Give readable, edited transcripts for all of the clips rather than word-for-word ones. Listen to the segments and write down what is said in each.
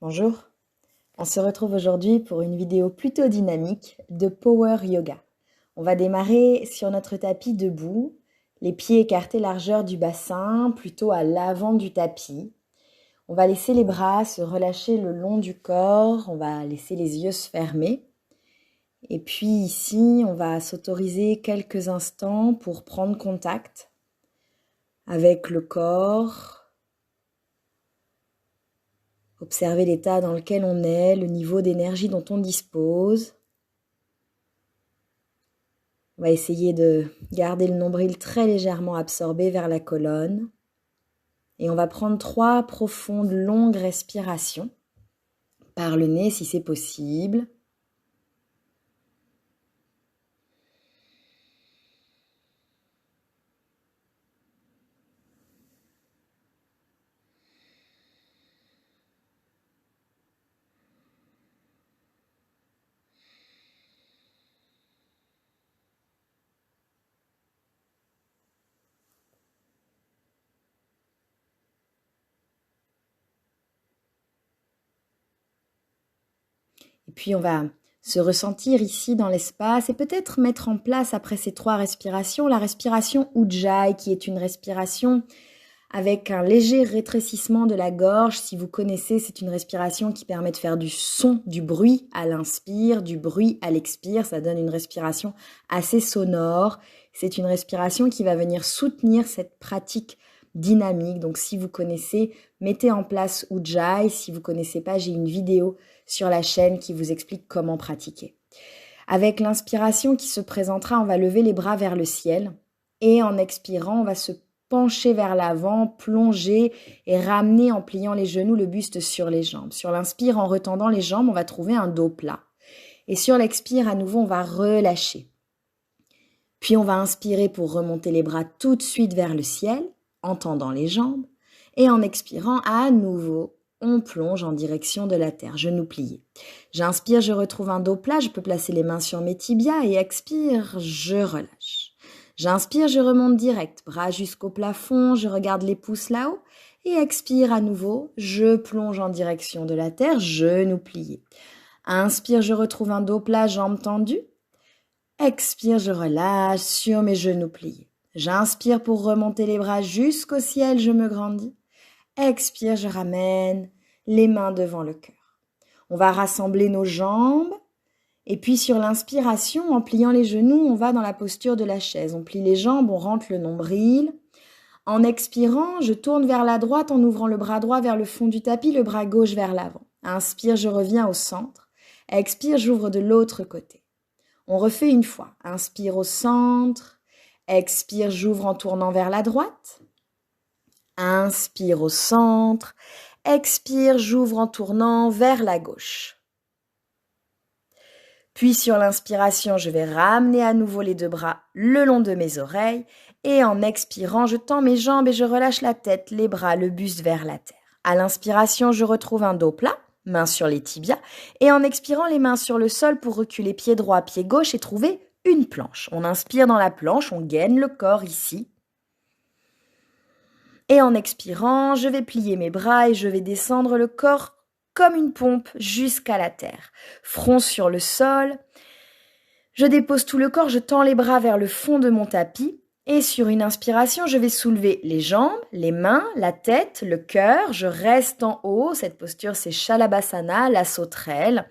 Bonjour, on se retrouve aujourd'hui pour une vidéo plutôt dynamique de Power Yoga. On va démarrer sur notre tapis debout, les pieds écartés largeur du bassin, plutôt à l'avant du tapis. On va laisser les bras se relâcher le long du corps, on va laisser les yeux se fermer. Et puis ici, on va s'autoriser quelques instants pour prendre contact avec le corps. Observer l'état dans lequel on est, le niveau d'énergie dont on dispose. On va essayer de garder le nombril très légèrement absorbé vers la colonne. Et on va prendre 3 profondes, longues respirations. Par le nez si c'est possible. Et puis on va se ressentir ici dans l'espace et peut-être mettre en place après ces 3 respirations la respiration Ujjayi qui est une respiration avec un léger rétrécissement de la gorge. Si vous connaissez, c'est une respiration qui permet de faire du son, du bruit à l'inspire, du bruit à l'expire. Ça donne une respiration assez sonore. C'est une respiration qui va venir soutenir cette pratique dynamique. Donc si vous connaissez, mettez en place Ujjayi. Si vous ne connaissez pas, j'ai une vidéo sur la chaîne qui vous explique comment pratiquer. Avec l'inspiration qui se présentera, on va lever les bras vers le ciel et en expirant, on va se pencher vers l'avant, plonger et ramener en pliant les genoux le buste sur les jambes. Sur l'inspire, en retendant les jambes, on va trouver un dos plat. Et sur l'expire, à nouveau, on va relâcher. Puis on va inspirer pour remonter les bras tout de suite vers le ciel, en tendant les jambes. Et en expirant, à nouveau, on plonge en direction de la terre, genoux pliés. J'inspire, je retrouve un dos plat, je peux placer les mains sur mes tibias et expire, je relâche. J'inspire, je remonte direct, bras jusqu'au plafond, je regarde les pouces là-haut et expire à nouveau, je plonge en direction de la terre, genoux pliés. Inspire, je retrouve un dos plat, jambes tendues. Expire, je relâche sur mes genoux pliés. J'inspire pour remonter les bras jusqu'au ciel, je me grandis. Expire, je ramène les mains devant le cœur. On va rassembler nos jambes. Et puis sur l'inspiration, en pliant les genoux, on va dans la posture de la chaise. On plie les jambes, on rentre le nombril. En expirant, je tourne vers la droite en ouvrant le bras droit vers le fond du tapis, le bras gauche vers l'avant. Inspire, je reviens au centre. Expire, j'ouvre de l'autre côté. On refait une fois. Inspire au centre. Expire, j'ouvre en tournant vers la droite. Inspire au centre. Expire, j'ouvre en tournant vers la gauche. Puis sur l'inspiration, je vais ramener à nouveau les 2 bras le long de mes oreilles et en expirant, je tends mes jambes et je relâche la tête, les bras, le buste vers la terre. À l'inspiration, je retrouve un dos plat, mains sur les tibias et en expirant, les mains sur le sol pour reculer pied droit, pied gauche et trouver une planche. On inspire dans la planche, on gaine le corps ici. Et en expirant, je vais plier mes bras et je vais descendre le corps comme une pompe jusqu'à la terre. Front sur le sol. Je dépose tout le corps, je tends les bras vers le fond de mon tapis. Et sur une inspiration, je vais soulever les jambes, les mains, la tête, le cœur. Je reste en haut. Cette posture, c'est Shalabhasana, la sauterelle.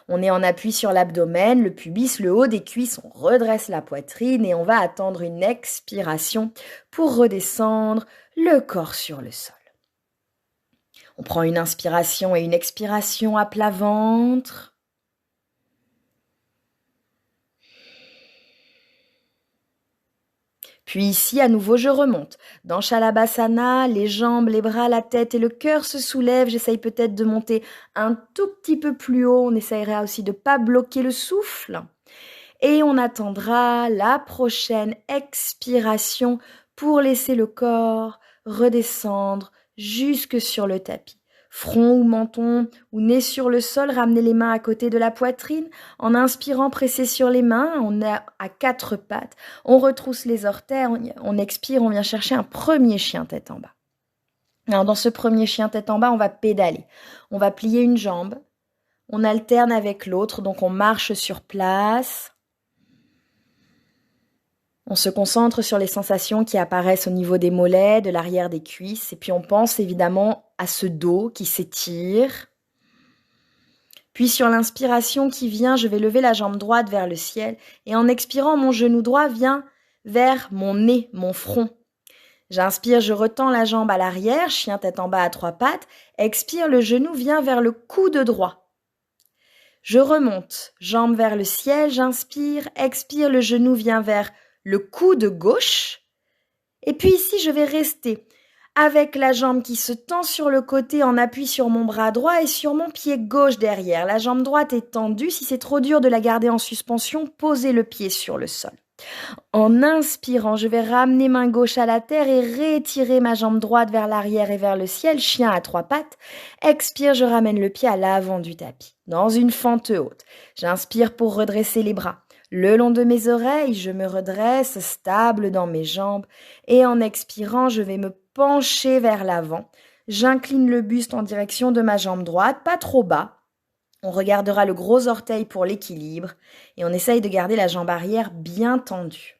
On est en appui sur l'abdomen, le pubis, le haut des cuisses. On redresse la poitrine et on va attendre une expiration pour redescendre le corps sur le sol. On prend une inspiration et une expiration à plat ventre. Puis ici, à nouveau, je remonte. Dans Shalabhasana, les jambes, les bras, la tête et le cœur se soulèvent. J'essaye peut-être de monter un tout petit peu plus haut. On essaiera aussi de ne pas bloquer le souffle. Et on attendra la prochaine expiration pour laisser le corps redescendre jusque sur le tapis. Front ou menton ou nez sur le sol, ramenez les mains à côté de la poitrine. En inspirant, pressez sur les mains, on est à 4 pattes. On retrousse les orteils, on expire, on vient chercher un premier chien tête en bas. Alors, dans ce premier chien tête en bas, on va pédaler. On va plier une jambe. On alterne avec l'autre, donc on marche sur place. On se concentre sur les sensations qui apparaissent au niveau des mollets, de l'arrière des cuisses. Et puis on pense évidemment à ce dos qui s'étire. Puis sur l'inspiration qui vient, je vais lever la jambe droite vers le ciel. Et en expirant, mon genou droit vient vers mon nez, mon front. J'inspire, je retends la jambe à l'arrière, chien tête en bas à 3 pattes. Expire, le genou vient vers le coude droit. Je remonte, jambe vers le ciel, j'inspire, expire, le genou vient vers le coude gauche. Et puis ici, je vais rester avec la jambe qui se tend sur le côté en appui sur mon bras droit et sur mon pied gauche derrière. La jambe droite est tendue. Si c'est trop dur de la garder en suspension, posez le pied sur le sol. En inspirant, je vais ramener main gauche à la terre et rétirer ma jambe droite vers l'arrière et vers le ciel, chien à 3 pattes. Expire, je ramène le pied à l'avant du tapis, dans une fente haute. J'inspire pour redresser les bras. Le long de mes oreilles, je me redresse, stable dans mes jambes. Et en expirant, je vais me pencher vers l'avant. J'incline le buste en direction de ma jambe droite, pas trop bas. On regardera le gros orteil pour l'équilibre et on essaye de garder la jambe arrière bien tendue.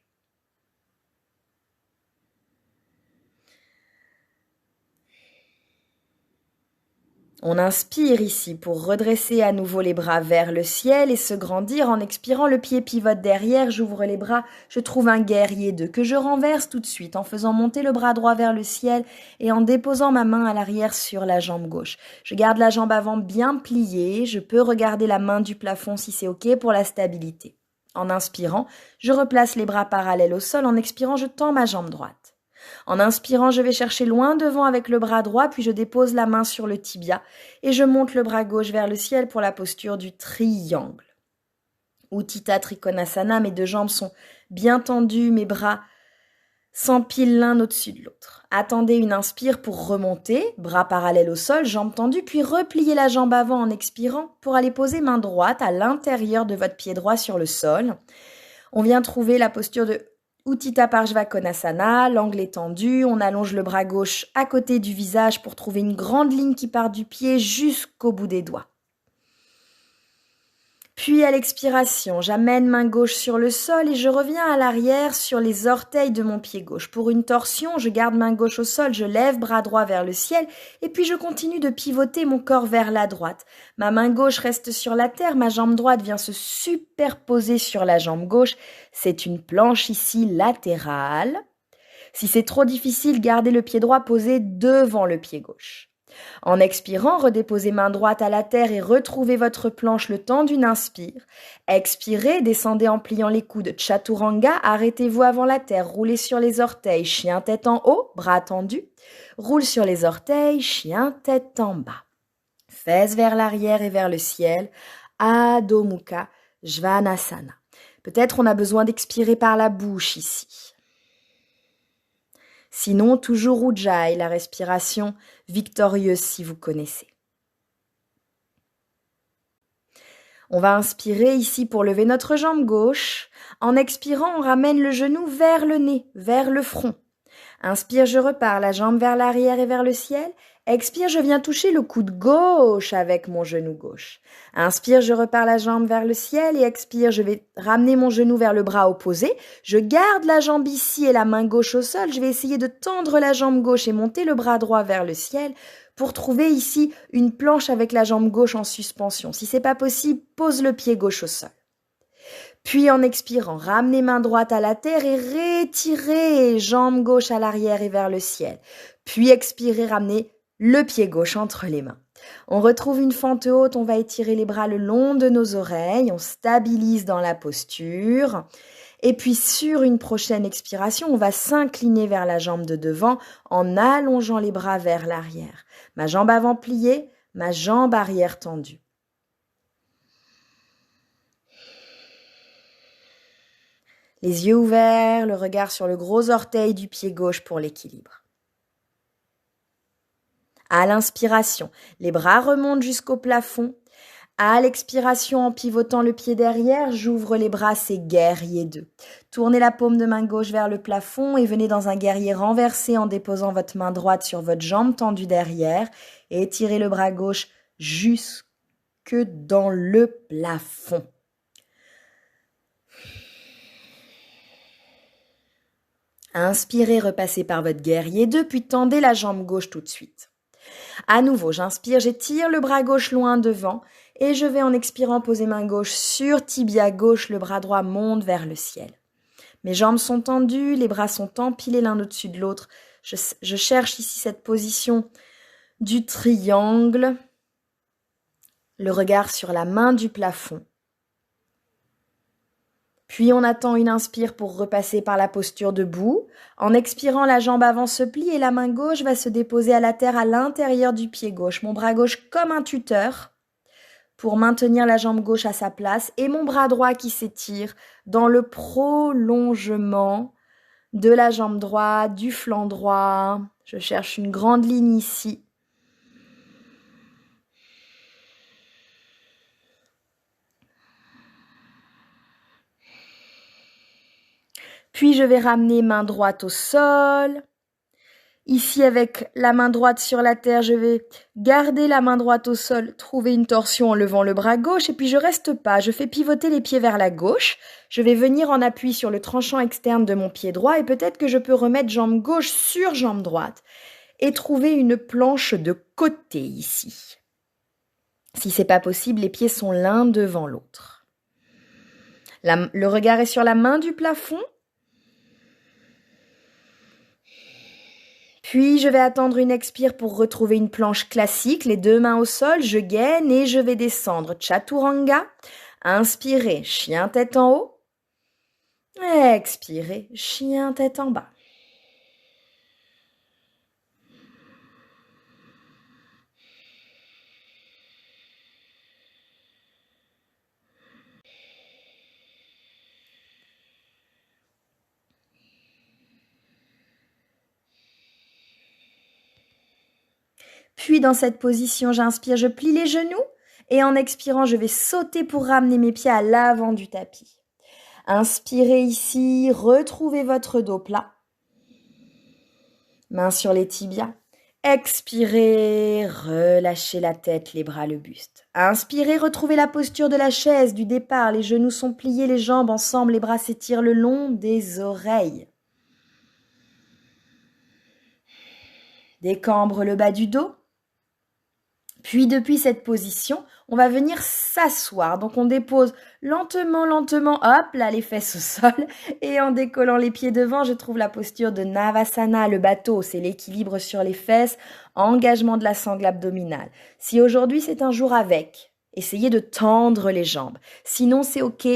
On inspire ici pour redresser à nouveau les bras vers le ciel et se grandir. En expirant, le pied pivote derrière, j'ouvre les bras, je trouve un guerrier 2 que je renverse tout de suite en faisant monter le bras droit vers le ciel et en déposant ma main à l'arrière sur la jambe gauche. Je garde la jambe avant bien pliée, je peux regarder la main du plafond si c'est OK pour la stabilité. En inspirant, je replace les bras parallèles au sol, en expirant, je tends ma jambe droite. En inspirant, je vais chercher loin devant avec le bras droit, puis je dépose la main sur le tibia et je monte le bras gauche vers le ciel pour la posture du triangle. Utthita Trikonasana, mes 2 jambes sont bien tendues, mes bras s'empilent l'un au-dessus de l'autre. Attendez une inspire pour remonter, bras parallèles au sol, jambes tendues, puis repliez la jambe avant en expirant pour aller poser main droite à l'intérieur de votre pied droit sur le sol. On vient trouver la posture de Utthita Parshvakonasana, l'angle est tendu, on allonge le bras gauche à côté du visage pour trouver une grande ligne qui part du pied jusqu'au bout des doigts. Puis à l'expiration, j'amène main gauche sur le sol et je reviens à l'arrière sur les orteils de mon pied gauche. Pour une torsion, je garde main gauche au sol, je lève bras droit vers le ciel et puis je continue de pivoter mon corps vers la droite. Ma main gauche reste sur la terre, ma jambe droite vient se superposer sur la jambe gauche. C'est une planche ici latérale. Si c'est trop difficile, gardez le pied droit posé devant le pied gauche. En expirant, redéposez main droite à la terre et retrouvez votre planche le temps d'une inspire. Expirez, descendez en pliant les coudes, Chaturanga, arrêtez-vous avant la terre, roulez sur les orteils, chien tête en haut, bras tendus. Roule sur les orteils, chien tête en bas. Fesses vers l'arrière et vers le ciel, Adho Mukha Svanasana. Peut-être on a besoin d'expirer par la bouche ici. Sinon, toujours Ujjayi, la respiration victorieuse si vous connaissez. On va inspirer ici pour lever notre jambe gauche. En expirant, on ramène le genou vers le nez, vers le front. Inspire, je repars, la jambe vers l'arrière et vers le ciel. Expire, je viens toucher le coude gauche avec mon genou gauche. Inspire, je repars la jambe vers le ciel et expire, je vais ramener mon genou vers le bras opposé. Je garde la jambe ici et la main gauche au sol. Je vais essayer de tendre la jambe gauche et monter le bras droit vers le ciel pour trouver ici une planche avec la jambe gauche en suspension. Si c'est pas possible, pose le pied gauche au sol. Puis en expirant, ramenez main droite à la terre et retirez jambe gauche à l'arrière et vers le ciel. Puis expirez, ramenez le pied gauche entre les mains. On retrouve une fente haute, on va étirer les bras le long de nos oreilles, on stabilise dans la posture. Et puis sur une prochaine expiration, on va s'incliner vers la jambe de devant en allongeant les bras vers l'arrière. Ma jambe avant pliée, ma jambe arrière tendue. Les yeux ouverts, le regard sur le gros orteil du pied gauche pour l'équilibre. À l'inspiration, les bras remontent jusqu'au plafond. À l'expiration, en pivotant le pied derrière, j'ouvre les bras, c'est guerrier 2. Tournez la paume de main gauche vers le plafond et venez dans un guerrier renversé en déposant votre main droite sur votre jambe tendue derrière et étirez le bras gauche jusque dans le plafond. Inspirez, repassez par votre guerrier 2, puis tendez la jambe gauche tout de suite. À nouveau, j'inspire, j'étire le bras gauche loin devant et je vais en expirant poser main gauche sur tibia gauche, le bras droit monte vers le ciel. Mes jambes sont tendues, les bras sont empilés l'un au-dessus de l'autre. Je cherche ici cette position du triangle, le regard sur la main du plafond. Puis on attend une inspire pour repasser par la posture debout. En expirant, la jambe avant se plie et la main gauche va se déposer à la terre à l'intérieur du pied gauche. Mon bras gauche comme un tuteur pour maintenir la jambe gauche à sa place et mon bras droit qui s'étire dans le prolongement de la jambe droite, du flanc droit. Je cherche une grande ligne ici. Puis je vais ramener main droite au sol. Ici, avec la main droite sur la terre, je vais garder la main droite au sol, trouver une torsion en levant le bras gauche, et puis je reste pas. Je fais pivoter les pieds vers la gauche. Je vais venir en appui sur le tranchant externe de mon pied droit, et peut-être que je peux remettre jambe gauche sur jambe droite, et trouver une planche de côté ici. Si c'est pas possible, les pieds sont l'un devant l'autre. Le regard est sur la main du plafond. Puis, je vais attendre une expire pour retrouver une planche classique, les deux mains au sol, je gaine et je vais descendre. Chaturanga. Inspirez, chien tête en haut. Expirez, chien tête en bas. Puis dans cette position, j'inspire, je plie les genoux et en expirant, je vais sauter pour ramener mes pieds à l'avant du tapis. Inspirez ici, retrouvez votre dos plat. Mains sur les tibias. Expirez, relâchez la tête, les bras, le buste. Inspirez, retrouvez la posture de la chaise du départ. Les genoux sont pliés, les jambes ensemble, les bras s'étirent le long des oreilles. Décambre le bas du dos. Puis depuis cette position, on va venir s'asseoir. Donc on dépose lentement, hop là les fesses au sol. Et en décollant les pieds devant, je trouve la posture de Navasana. Le bateau, c'est l'équilibre sur les fesses, engagement de la sangle abdominale. Si aujourd'hui c'est un jour avec, essayez de tendre les jambes. Sinon c'est ok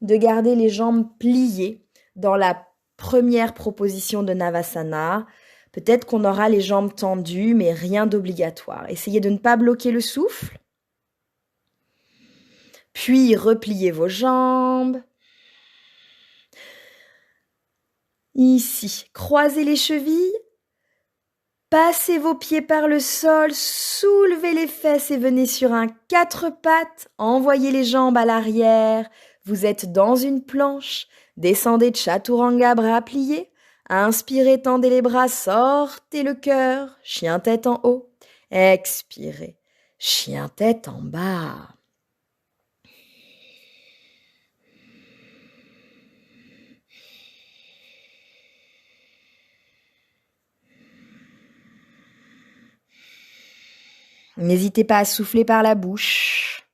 de garder les jambes pliées dans la première proposition de Navasana. Peut-être qu'on aura les jambes tendues, mais rien d'obligatoire. Essayez de ne pas bloquer le souffle. Puis, repliez vos jambes. Ici, croisez les chevilles. Passez vos pieds par le sol, soulevez les fesses et venez sur un 4 pattes. Envoyez les jambes à l'arrière. Vous êtes dans une planche. Descendez de Chaturanga, bras pliés. Inspirez, tendez les bras, sortez le cœur, chien tête en haut. Expirez, chien tête en bas. N'hésitez pas à souffler par la bouche.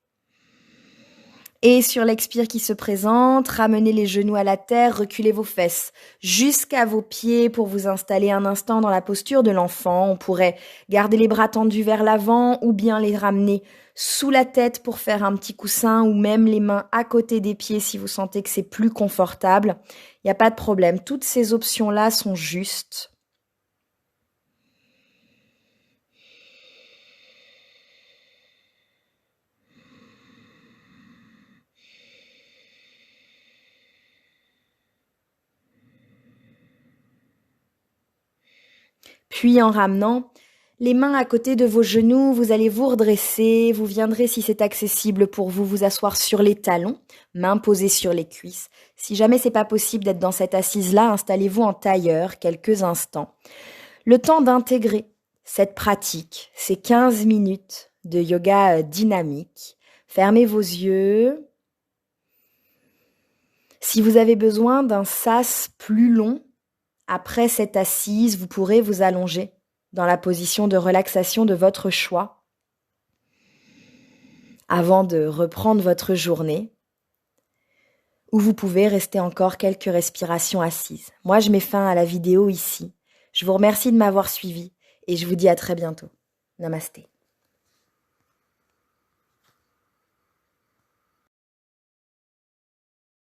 Et sur l'expire qui se présente, ramenez les genoux à la terre, reculez vos fesses jusqu'à vos pieds pour vous installer un instant dans la posture de l'enfant. On pourrait garder les bras tendus vers l'avant ou bien les ramener sous la tête pour faire un petit coussin ou même les mains à côté des pieds si vous sentez que c'est plus confortable. Il n'y a pas de problème. Toutes ces options-là sont justes. Puis en ramenant, Les mains à côté de vos genoux, vous allez vous redresser, vous viendrez si c'est accessible pour vous, vous asseoir sur les talons, mains posées sur les cuisses. Si jamais c'est pas possible d'être dans cette assise-là, installez-vous en tailleur quelques instants. Le temps d'intégrer cette pratique, ces 15 minutes de yoga dynamique. Fermez vos yeux. Si vous avez besoin d'un sas plus long, après cette assise, vous pourrez vous allonger dans la position de relaxation de votre choix avant de reprendre votre journée, ou vous pouvez rester encore quelques respirations assises. Moi, je mets fin à la vidéo ici. Je vous remercie de m'avoir suivi et je vous dis à très bientôt. Namasté.